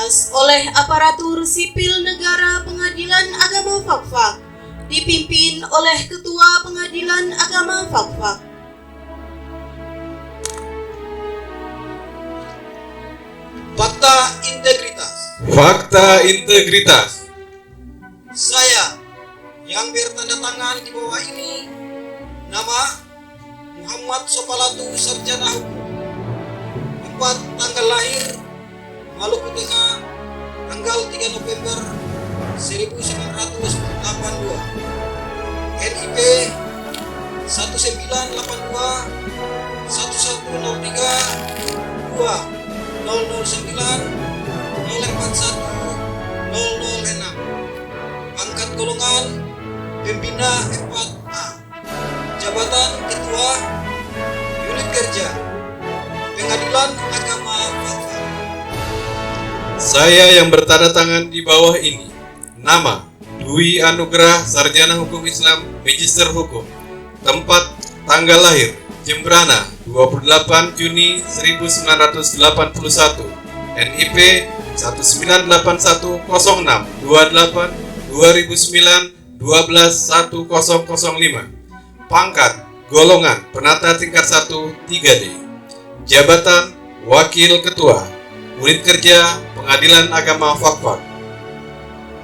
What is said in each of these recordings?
digagas oleh aparatur sipil negara Pengadilan Agama Fakfak, dipimpin oleh Ketua Pengadilan Agama Fakfak. Fakta integritas. Fakta integritas. Saya yang bertanda tangan di bawah ini, nama Muhammad Sopalatu, sarjana hukum. Tempat tanggal lahir Maluku Tengah, tanggal 3 November 1982. NIP 1982 1103 2 009 041 006. Pangkat golongan Pembina 4A. Jabatan Ketua Unit Kerja Pengadilan Agama Fakfak. Saya yang bertanda tangan di bawah ini, nama Dwi Anugrah, sarjana hukum Islam, magister hukum. Tempat tanggal lahir Jembrana 28 Juni 1981. NIP 198106 28 2009 12 1005. Pangkat golongan penata tingkat 1 3D. Jabatan Wakil Ketua Unit Kerja Pengadilan Agama Fakfak.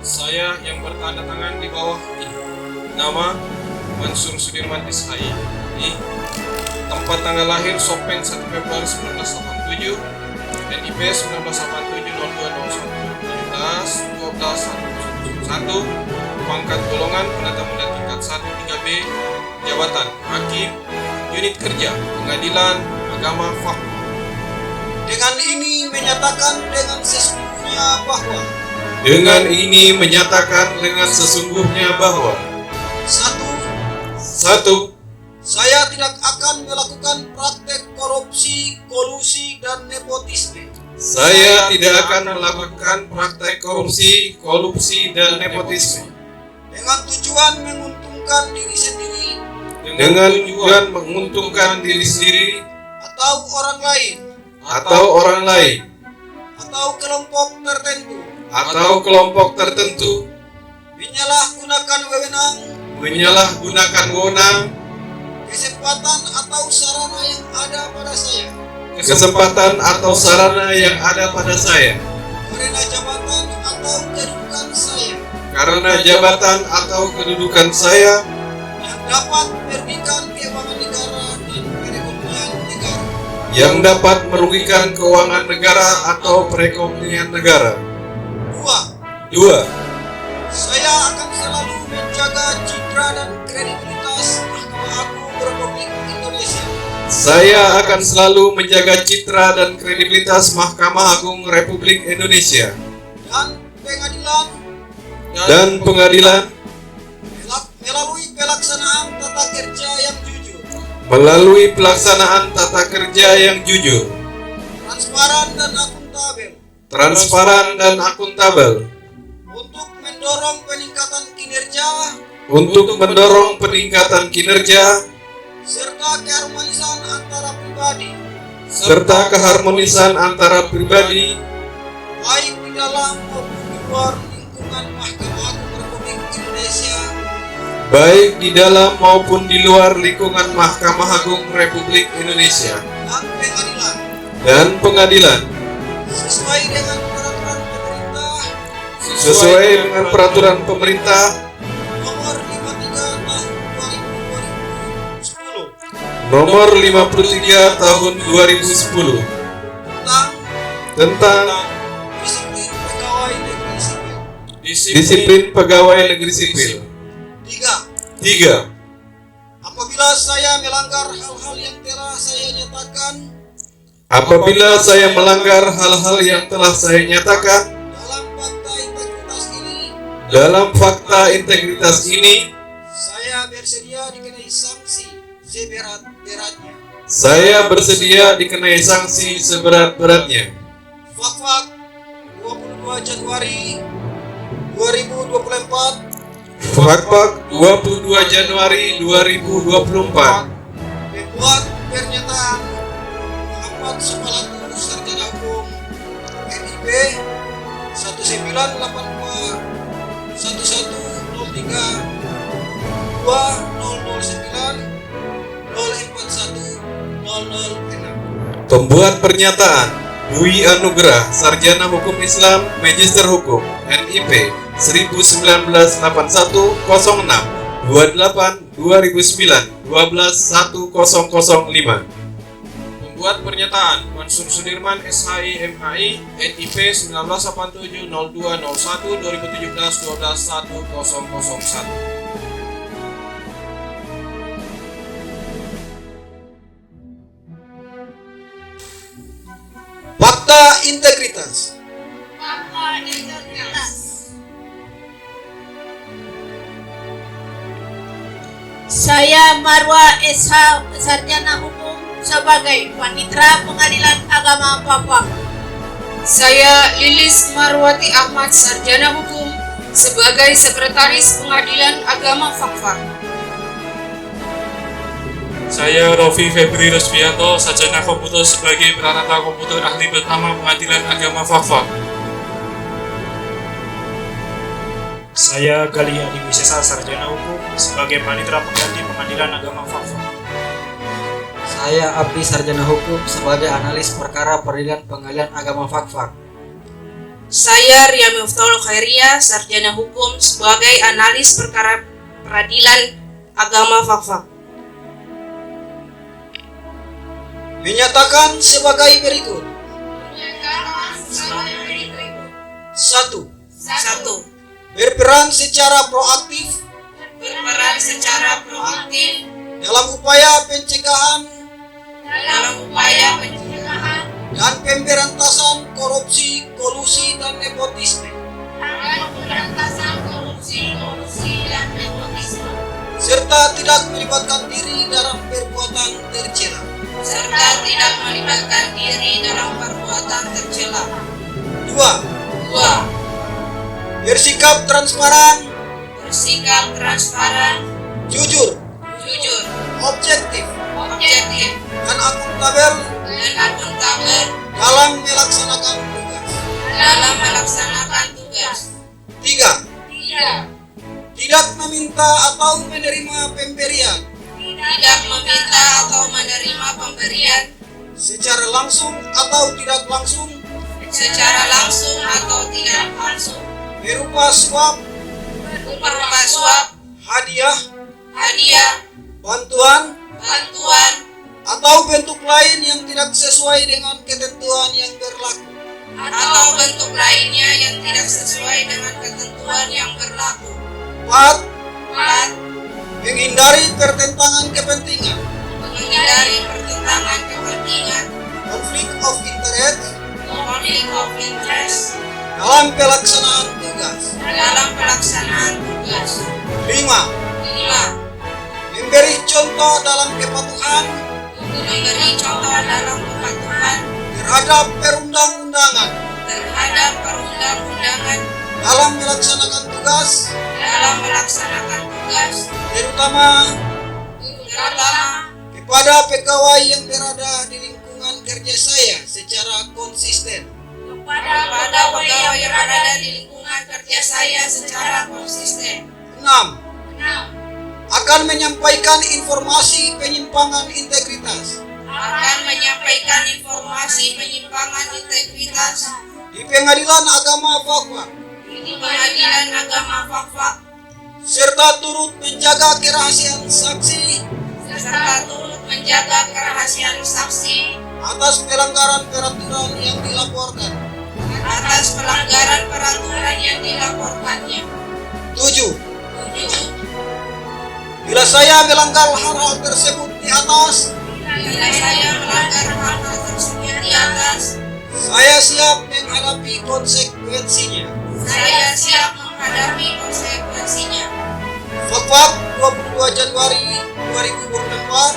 Saya yang bertanda tangan di bawah ini, nama Mansur Sudirman Ishai. Tempat tanggal lahir Sopeng 1 Februari 1987. NIP 1987 02 01 17 12 1. Pangkat golongan penata muda tingkat 1 3B. Jabatan Hakim Unit Kerja Pengadilan Agama Fakfak. Dengan ini menyatakan dengan sesungguhnya bahwa Satu, saya tidak akan melakukan praktek korupsi, kolusi, dan nepotisme. saya tidak akan melakukan praktek korupsi, kolusi, dan nepotisme Dengan tujuan menguntungkan diri sendiri dengan tujuan menguntungkan diri sendiri atau orang lain atau orang lain atau kelompok tertentu, atau kelompok tertentu, menyalahgunakan wewenang, kesempatan atau sarana yang ada pada saya karena jabatan atau kedudukan saya yang dapat merugikan keuangan negara atau perekonomian negara. Dua, Saya akan selalu menjaga citra dan kredibilitas Mahkamah Agung Republik Indonesia saya akan selalu menjaga citra dan kredibilitas Mahkamah Agung Republik Indonesia dan pengadilan melalui pelaksanaan tata kerja yang jujur, transparan dan akuntabel, untuk mendorong peningkatan kinerja serta keharmonisan antara pribadi baik di dalam maupun di luar lingkungan Mahkamah Agung Republik Indonesia baik di dalam maupun di luar lingkungan Mahkamah Agung Republik Indonesia dan pengadilan sesuai dengan peraturan pemerintah nomor 53 nomor 53 tahun tahun 2010 2010 tentang disiplin pegawai negeri sipil. 3. Apabila saya melanggar hal-hal yang telah saya nyatakan dalam fakta integritas ini, saya bersedia dikenai sanksi seberat-beratnya. Fakfak 22 Januari 2024 Fakfak 22 Januari 2024 membuat pernyataan Muhammad Sopalatu, sarjana hukum, NIP Pembuat pernyataan Dwi Anugrah, Sarjana Hukum Islam, Magister Hukum, NIP 1981 06 28 2009 12 1005. Membuat pernyataan Mansur Sudirman SHI MHI NIP 1987 02 01 2017 12 1001. Fakta integritas. Saya Marwa SH, Sarjana Hukum sebagai Panitera Pengadilan Agama Papua. Saya Lilis Marwati Ahmad, Sarjana Hukum sebagai Sekretaris Pengadilan Agama Fakfak. Saya Rofi Febri Resvianto, Sarjana Komputer sebagai Pranata Komputer Ahli Pertama Pengadilan Agama Fakfak. Saya Gali Adi Wisesa, Sarjana Hukum sebagai Panitera Pengganti Pengadilan Agama Fakfak. Saya Abdi, Sarjana Hukum sebagai Analis Perkara Peradilan Pengadilan Agama Fakfak. Saya Ria Miftaul Khairia, Sarjana Hukum sebagai Analis Perkara Peradilan Agama Fakfak. Menyatakan sebagai berikut. 1. 1. Berperan secara proaktif Berperan secara proaktif dalam upaya pencegahan dan pemberantasan korupsi, kolusi, dan nepotisme, serta tidak melibatkan diri dalam perbuatan tercela. Dua. Bersikap transparan, jujur, objektif, dan akuntabel dalam melaksanakan tugas. 3. Tidak meminta atau menerima pemberian secara langsung atau tidak langsung berupa suap, hadiah, bantuan, atau bentuk lain yang tidak sesuai dengan ketentuan yang berlaku. 4. Menghindari pertentangan kepentingan, konflik of interest dalam pelaksanaan tugas. 5. Memberi contoh dalam kepatuhan terhadap perundang-undangan dalam melaksanakan tugas, terutama kepada pegawai yang berada di lingkungan kerja saya secara konsisten. 6. Akan menyampaikan informasi penyimpangan integritas di Pengadilan Agama Fakfak, serta turut menjaga kerahasiaan saksi atas pelanggaran peraturan yang dilaporkan. 7. Bila saya melanggar hal-hal tersebut di atas, saya siap menghadapi konsekuensinya. Fakfak 22 Januari 2024.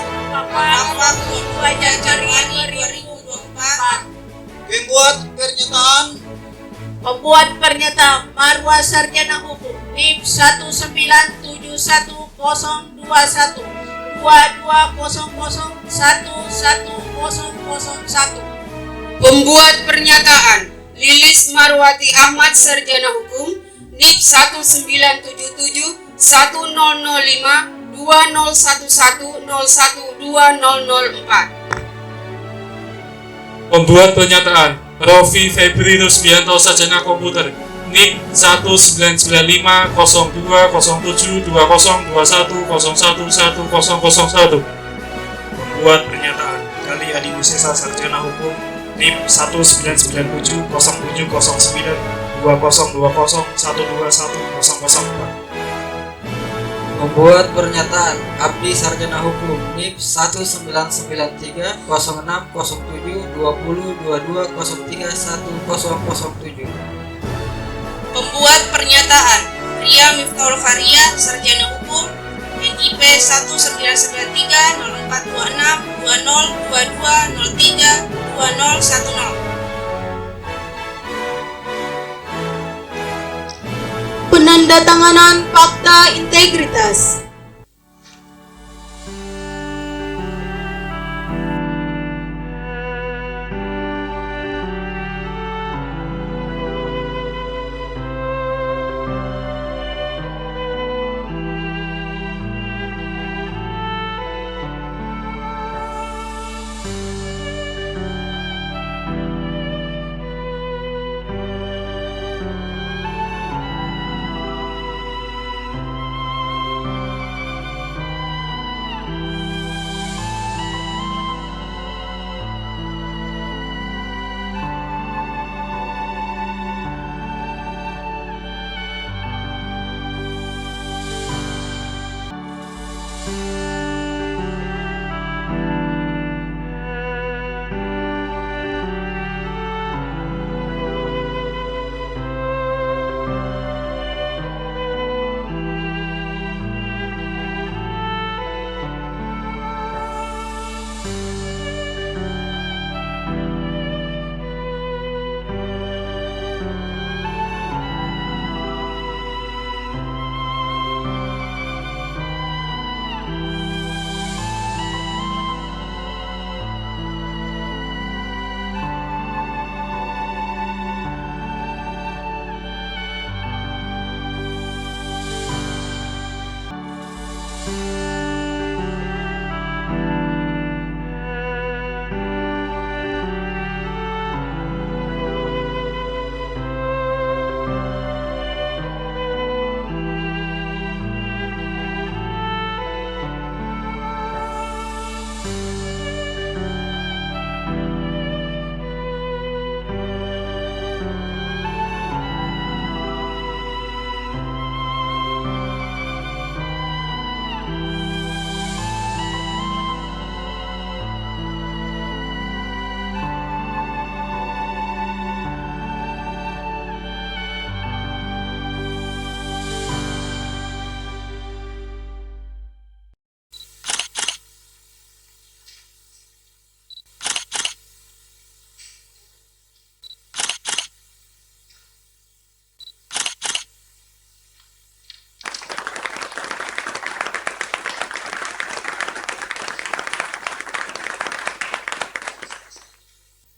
Pembuat pernyataan Marwa, Sarjana Hukum NIP 1971021 22001101. Pembuat pernyataan Lilis Marwati Ahmad, Sarjana Hukum, NIP 1977 1005 2011 012004. Pembuat pernyataan Rofi Febri Rusbianto, Sarjana Komputer, NIP 1995 0207 2021 011001. Membuat pernyataan Gali Adi Wisesa, Sarjana Hukum, NIP 1997 0709 2020 121004. Membuat pernyataan Abdi, Sarjana Hukum, NIP 1993 06 07 20 22 03 1007. Pembuat pernyataan Ria Miftahul Faria, Sarjana Hukum, NIP 1993 0426 20 22 03 2010. Penandatanganan Fakta Integritas.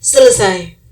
Selesai.